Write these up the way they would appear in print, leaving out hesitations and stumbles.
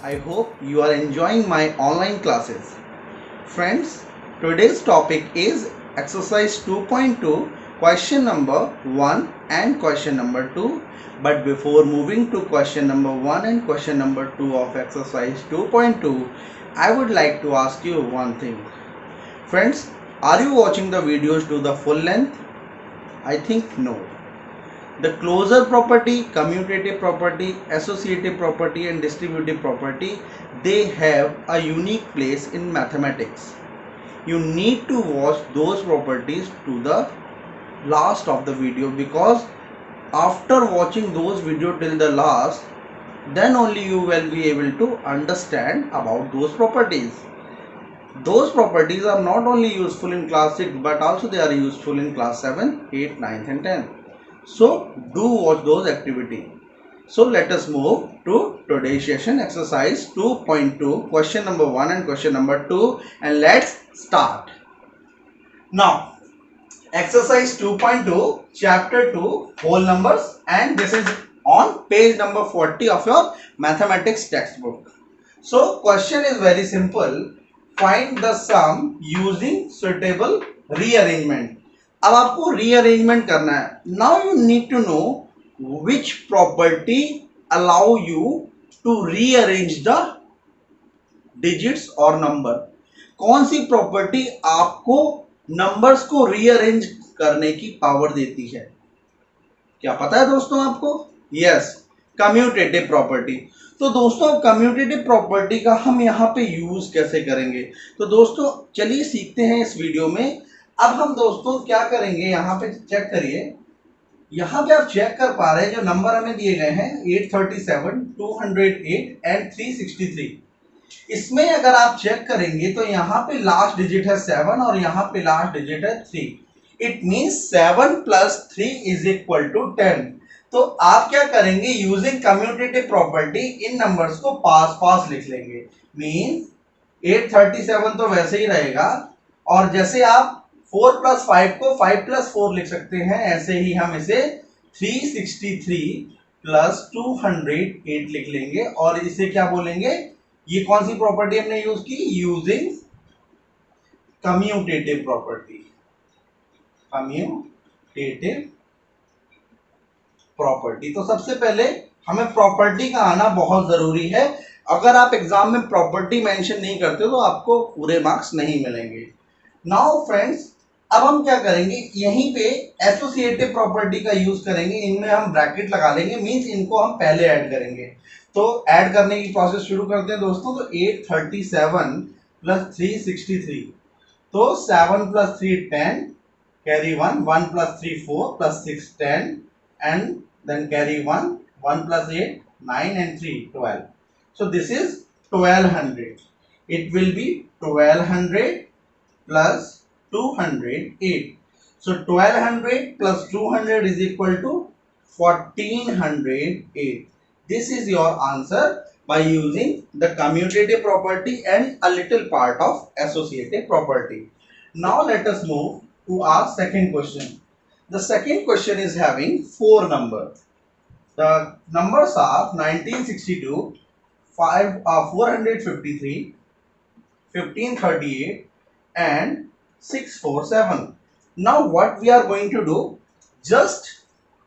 I hope you are enjoying my online classes. Friends, today's topic is exercise 2.2, question number 1 and question number 2. But before moving to question number 1 and question number 2 of exercise 2.2, I would like to ask you one thing. Friends, are you watching the videos to the full length? I think no. The closure property, commutative property, associative property and distributive property, they have a unique place in mathematics. You need to watch those properties to the last of the video, because after watching those videos till the last, then only you will be able to understand about those properties. Those properties are not only useful in class 6 but also they are useful in class 7, 8, 9 and 10. So do watch those activities. So let us move to today's session, exercise 2.2, question number 1 and question number 2, and let's start. Now, exercise 2.2, chapter 2, whole numbers, and this is on page number 40 of your mathematics textbook. So question is very simple. Find the sum using suitable rearrangement. अब आपको rearrangement करना है. Now you need to know which property allow you to rearrange the digits और number. कौन सी property आपको numbers को rearrange करने की पावर देती है? क्या पता है दोस्तों आपको? Yes, commutative property. तो दोस्तों कम्यूटेटिव प्रॉपर्टी का हम यहाँ पे यूज कैसे करेंगे? तो दोस्तों चलिए सीखते हैं इस वीडियो में. अब हम दोस्तों क्या करेंगे, यहाँ पे चेक करिए. यहाँ पे आप चेक कर पा रहे हैं जो नंबर हमें दिए गए हैं 837, 208 एंड 363. इसमें अगर आप चेक करेंगे तो यहाँ पे लास्ट डिजिट है 7 और यहाँ पे लास्ट डिजिट है 3. It means 7 plus 3 is equal to 10. तो आप क्या करेंगे, यूजिंग कम्यूटेटिव प्रॉपर्टी इन नंबर्स को पास पास लिख लेंगे. मीन्स 837 तो वैसे ही रहेगा, और जैसे आप 4 प्लस 5 को 5 प्लस 4 लिख सकते हैं, ऐसे ही हम इसे 363 प्लस 208 लिख लेंगे. और इसे क्या बोलेंगे, ये कौन सी प्रॉपर्टी हमने यूज की? Using commutative property. Commutative property. तो सबसे पहले हमें प्रॉपर्टी का आना बहुत जरूरी है. अगर आप एग्जाम में प्रॉपर्टी मेंशन नहीं करते तो आपको पूरे मार्क्स नहीं मिलेंगे. नाउ फ्रेंड्स, अब हम क्या करेंगे, यहीं पे एसोसिएटिव प्रॉपर्टी का यूज करेंगे. इनमें हम ब्रैकेट लगा लेंगे, मींस इनको हम पहले ऐड करेंगे. तो ऐड करने की प्रोसेस शुरू करते हैं दोस्तों. तो 837 प्लस 363, तो 7 plus 3 10, carry 1, 1 plus 3 4 plus 6 10 and then carry 1 plus 8 9 and 3 12. So this is 1200. It will be 1200 plus 208. So 1200 plus 200 is equal to 1408. This is your answer by using the commutative property and a little part of associative property. Now let us move to our second question. The second question is having 4 numbers. The numbers are 1962, 453, 1538 and 647. Now what we are going to do, just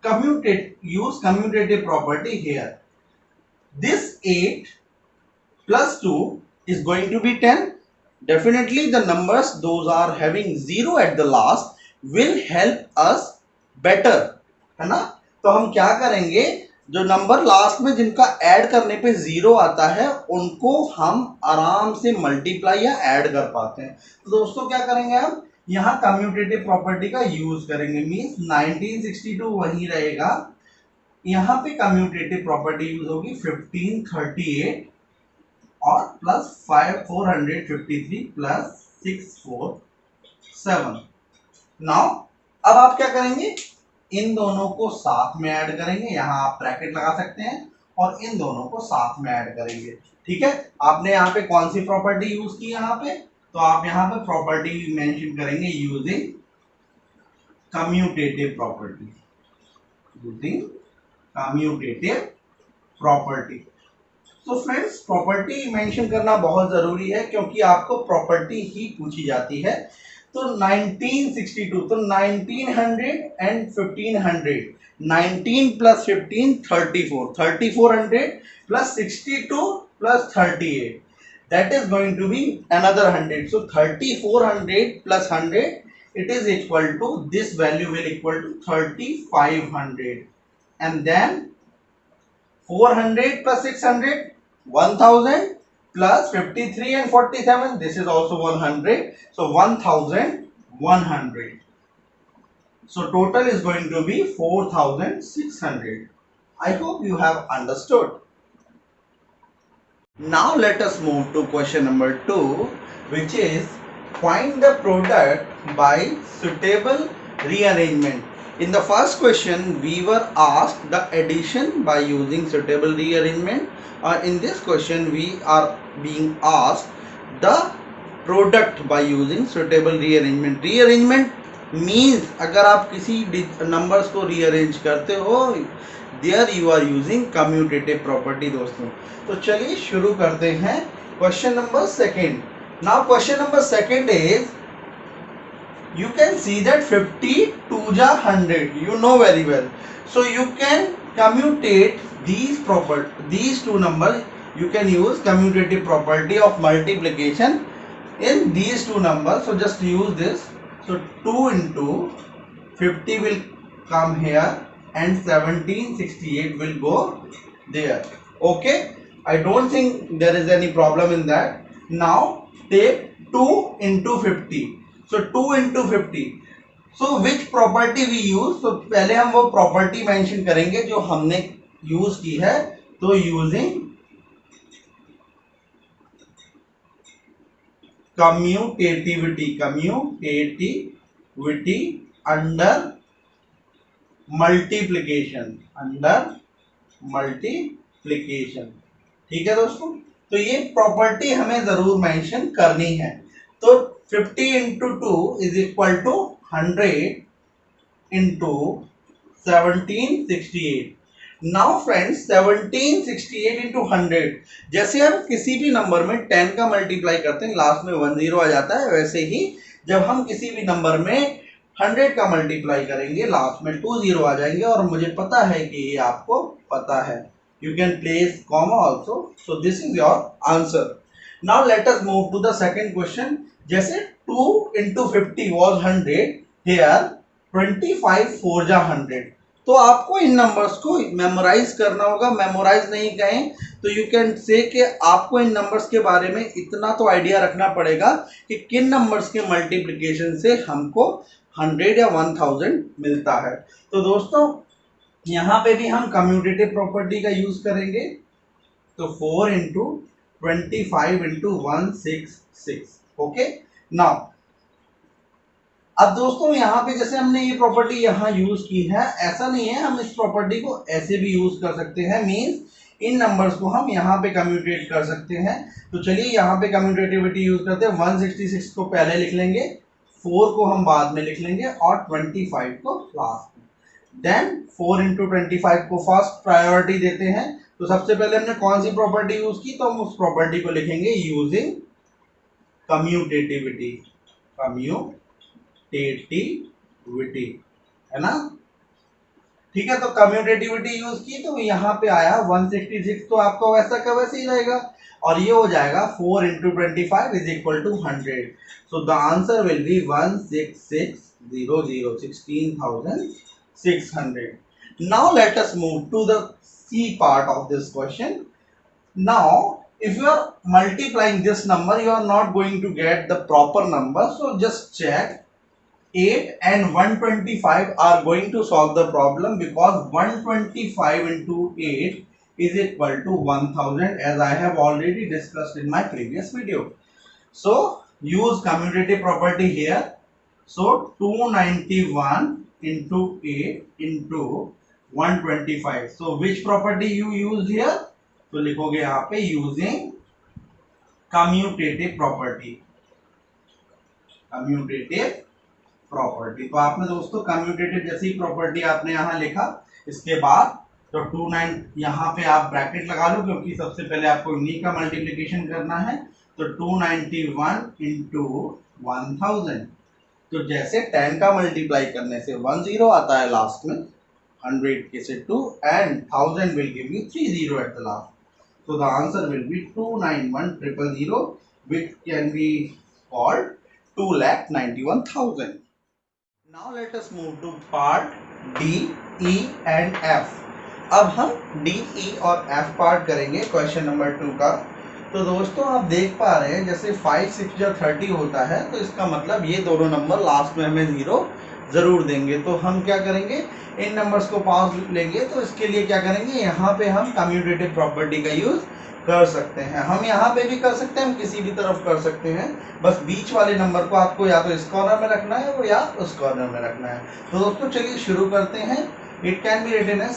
use commutative property here. This 8 plus 2 is going to be 10. Definitely the numbers those are having 0 at the last will help us better, है ना? तो हम क्या करेंगे, जो number last में जिनका add करने पे 0 आता है उनको हम आराम से मल्टीप्लाई या ऐड कर पाते हैं. तो दोस्तों क्या करेंगे, हम यहाँ कम्यूटेटिव प्रॉपर्टी का यूज करेंगे. मींस 1962 वही रहेगा, यहाँ पे कम्यूटेटिव प्रॉपर्टी यूज होगी 1538 और प्लस 453 प्लस 647. नाउ अब आप क्या करेंगे, इन दोनों को साथ में ऐड करेंगे. यहाँ आप ब्रैकेट लगा सकते हैं और इन दोनों को साथ में ऐड करेंगे. ठीक है, आपने यहाँ पे कौन सी प्रॉपर्टी यूज की यहाँ पे, तो आप यहाँ पे प्रॉपर्टी मेंशन करेंगे using commutative property. Using commutative property. तो फ्रेंड्स प्रॉपर्टी मेंशन करना बहुत ज़रूरी है क्योंकि आपको प्रॉपर्टी ही पूछी जाती है। तो 1962, तो 1900 and 1500, 19 plus 15 34, 3400 plus 62 plus 38, that is going to be another 100. So 3400 plus 100, it is equal to, this value will equal to 3500, and then 400 plus 600, 1000 plus 53 and 47, this is also 100, so 1100. So total is going to be 4600. I hope you have understood. Now let us move to question number 2, which is find the product by suitable rearrangement. In the first question, we were asked the addition by using suitable rearrangement. In this question, we are being asked the product by using suitable rearrangement. Rearrangement means अगर आप किसी numbers को rearrange करते हो, there you are using commutative property दोस्तों। तो चलिए शुरू करते हैं question number second. Now question number second is, you can see that 50 2 ja 100, you know very well, so you can commutate these two numbers. You can use commutative property of multiplication in these two numbers, so just use this. So 2 into 50 will come here and 1768 will go there. Okay, I don't think there is any problem in that. Now take 2 into 50. So 2 into 50. So which property we use? So पहले हम वो property mention करेंगे जो हमने use की है। तो using commutativity under multiplication, ठीक है दोस्तों। तो ये प्रॉपर्टी हमें जरूर मेंशन करनी है। तो 50 into 2 is equal to 100 into 1768। Now friends 1768 into 100, जैसे हम किसी भी नंबर में 10 का मल्टीप्लाई करते हैं लास्ट में 10 आ जाता है, वैसे ही जब हम किसी भी नंबर में 100 का मल्टीप्लाई करेंगे लास्ट में 20 आ जाएंगे। और मुझे पता है कि ये आपको पता है। You can place comma also. So this is your answer. Now let us move to the second question. जैसे 2 into 50 was 100, here 25 4 जा 100। तो आपको इन नंबर्स को मेमोराइज करना होगा। मेमोराइज नहीं कहें तो यू कैन से कि आपको इन नंबर्स के बारे में इतना तो आइडिया रखना पड़ेगा कि किन नंबर्स के मल्टीप्लिकेशन से हमको 100 या 1000 मिलता है। तो दोस्तों यहाँ पे भी हम कम्यूटेटिव प्रॉपर्टी का यूज करेंगे। तो 4 इंटू 25 इंटू 166। ओके, नाउ अब दोस्तों यहाँ पे जैसे हमने ये प्रॉपर्टी यहाँ यूज की है, ऐसा नहीं है, हम इस प्रॉपर्टी को ऐसे भी यूज कर सकते हैं। मींस इन नंबर्स को हम यहाँ पे कम्यूटेट कर सकते हैं। तो चलिए यहाँ पे कम्यूटेटिविटी यूज करते हैं। 166 को पहले लिख लेंगे, 4 को हम बाद में लिख लेंगे और 25 को लास्ट में। देन 4 इंटू 25 को फर्स्ट प्रायोरिटी देते हैं। तो सबसे पहले हमने कौन सी प्रॉपर्टी यूज की, तो हम उस प्रॉपर्टी को लिखेंगे यूजिंग कम्यूटेटिविटी, है ना। ठीक है, तो कम्यूटेटिविटी यूज की तो यहाँ पे आया 166, तो आपका वैसा का वैसे ही रहेगा। और ये हो जाएगा 4 into 25 is equal to 100। So the answer will be 16600, 16,600। Now let us move to the C part of this question. Now if you are multiplying this number, you are not going to get the proper number, so just check 8 and 125 are going to solve the problem, because 125 into 8 is equal to 1000, as I have already discussed in my previous video. So use commutative property here. So 291 into 8 into 125. So which property you used here? तो लिखोगे यहाँ पे using commutative property, तो आपने दोस्तों commutative जैसी property आपने यहाँ लिखा, इसके बाद तो 29 यहाँ पे आप ब्रैकेट लगा लो क्योंकि सबसे पहले आपको इन्हीं का मल्टीप्लिकेशन करना है। तो 291 इंटू 1000। तो जैसे 10 का मल्टीप्लाई करने से 10 आता है लास्ट में, 100 के से 2 and 1000 will give you 30 at the last. So the answer will be 291,000 which can be called 2,91,000. Now let us move to part D, E and F. अब हम D, E और F पार्ट करेंगे question number 2 का। तो दोस्तों आप देख पा रहे हैं जैसे 5 6 या 30 होता है तो इसका मतलब ये दोनों नंबर लास्ट में हमें 0 जरूर देंगे। तो हम क्या करेंगे, इन नंबर्स को पास लेंगे। तो इसके लिए क्या करेंगे, यहाँ पे हम कम्यूटेटिव प्रॉपर्टी का यूज कर सकते हैं। हम यहाँ पे भी कर सकते हैं, हम किसी भी तरफ कर सकते हैं, बस बीच वाले नंबर को आपको या तो इस कॉर्नर में रखना है वो या उस कॉर्नर में रखना है। तो दोस्तों चलिए शुरू करते हैं। It can be written as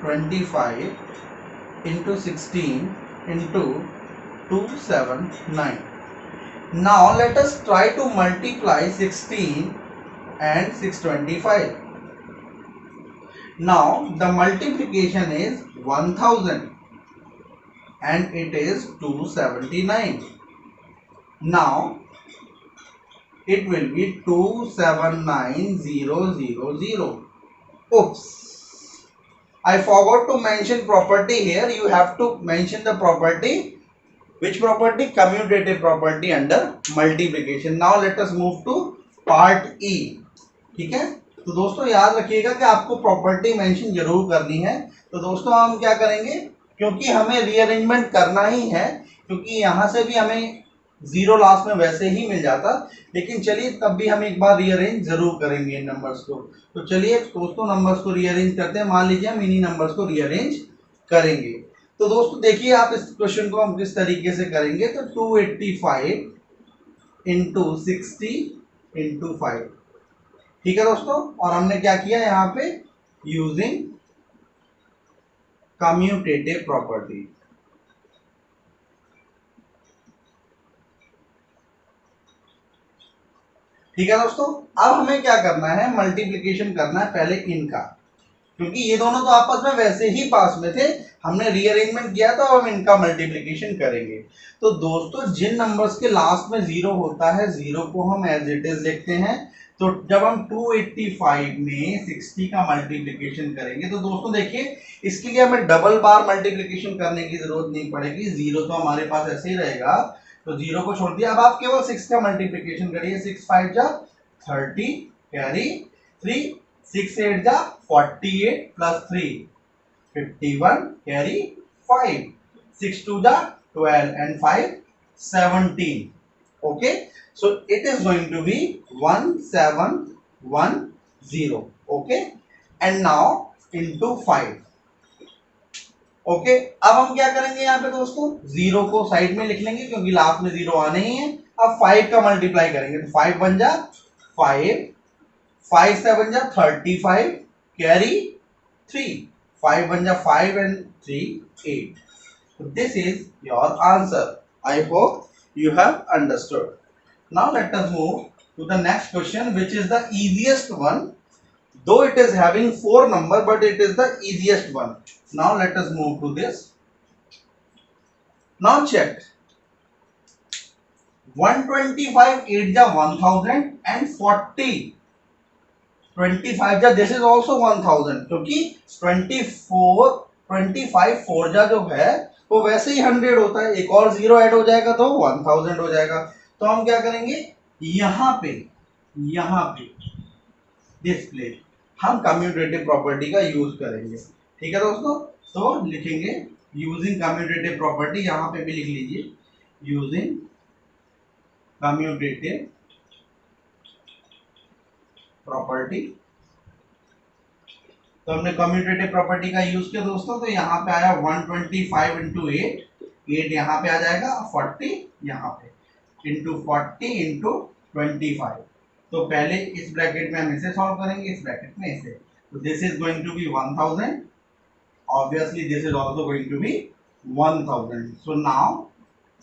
25 into 16 into 279. Now let us try to multiply 16 and 625. Now the multiplication is 1000 and it is 279. Now it will be 279000. Oops, I forgot to mention property here. You have to mention the property. Which property? Commutative property under multiplication. Now let us move to part E. ठीक है, तो दोस्तों याद रखिएगा कि आपको property mention जरूर करनी है। तो दोस्तों हम क्या करेंगे, क्योंकि हमें रीअरेंजमेंट करना ही है, क्योंकि यहाँ से भी हमें 0 लास्ट में वैसे ही मिल जाता, लेकिन चलिए तब भी हम एक बार रीअरेंज जरूर करेंगे इन नंबर्स को। तो चलिए दोस्तों नंबर्स को रीअरेंज करते हैं। मान लीजिए हम इन्हीं नंबर्स को रीअरेंज करेंगे। तो दोस्तों देखिए आप इस क्वेश्चन को हम किस तरीके से करेंगे। तो 285 इंटू 60 इंटू 5, ठीक है दोस्तों। और हमने क्या किया यहाँ पे, यूजिंग कम्यूटेटिव प्रॉपर्टी। ठीक है दोस्तों, अब हमें क्या करना है, मल्टीप्लिकेशन करना है पहले इनका, क्योंकि ये दोनों तो आपस में वैसे ही पास में थे, हमने रीअरेंजमेंट किया था, अब हम इनका मल्टीप्लिकेशन करेंगे। तो दोस्तों जिन नंबर्स के लास्ट में 0 होता है, 0 को हम एज इट इज लिखते हैं। तो जब हम 285 में 60 का मल्टीप्लिकेशन करेंगे, तो दोस्तों देखिए इसके लिए हमें डबल बार मल्टीप्लिकेशन करने की जरूरत नहीं पड़ेगी। 0 तो हमारे पास ऐसे ही रहेगा, तो 0 को छोड़ दिया। अब आप केवल 6 का मल्टीप्लिकेशन करिए। 6 5 जा 30 कैरी 3, 6 8 जा 48 प्लस 3 51 कैरी 5, 6 2 जा 12 and 5 17. Okay, so it is going to be 1710. Okay, and now into 5. Okay, अब हम क्या करेंगे यहाँ पे दोस्तों, 0 को साइड में लिख लेंगे क्योंकि लास्ट में 0 आने ही है। अब 5 का मल्टीप्लाई करेंगे, तो 5 बन जा 5, 5 7 जा 35 कैरी 3, 5 बन जा 5 and 3 8. So this is your answer. I hope you have understood. Now let us move to the next question, which is the easiest one. Though it is having 4 number, but it is the easiest one. Now let us move to this. Now check. 125 8 ja 1000 and 40 25 जा, this is also 1000, क्योंकि 25 4 जा जो है वो वैसे ही 100 होता है, एक और 0 ऐड हो जाएगा तो 1000 हो जाएगा। तो हम क्या करेंगे, यहाँ पे डिस्प्ले हम कम्यूटेटिव प्रॉपर्टी का यूज करेंगे। ठीक है दोस्तों, तो लिखेंगे यूजिंग कम्यूटेटिव प्रॉपर्टी, यहाँ पे भी लिख लीजिए यूजिंग कम्यूटेटिव प्रॉपर्टी। तो हमने कम्यूटेटिव प्रॉपर्टी का यूज किया दोस्तों, तो यहाँ पे आया 125 इंटू 8 यहाँ पे आ जाएगा, 40 यहाँ पे इंटू 40 इंटू 25। तो पहले इस ब्रैकेट में हम इसे सॉल्व करेंगे, इस ब्रैकेट में इसे। तो this is going to be 1000, obviously this is also going to be 1000. So now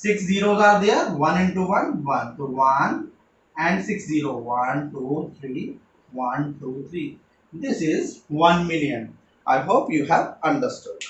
6 zeros are there, 1 into 1 1, so 1 and 6 0 1 2 3 1, 2, 3. This is 1 million. I hope you have understood.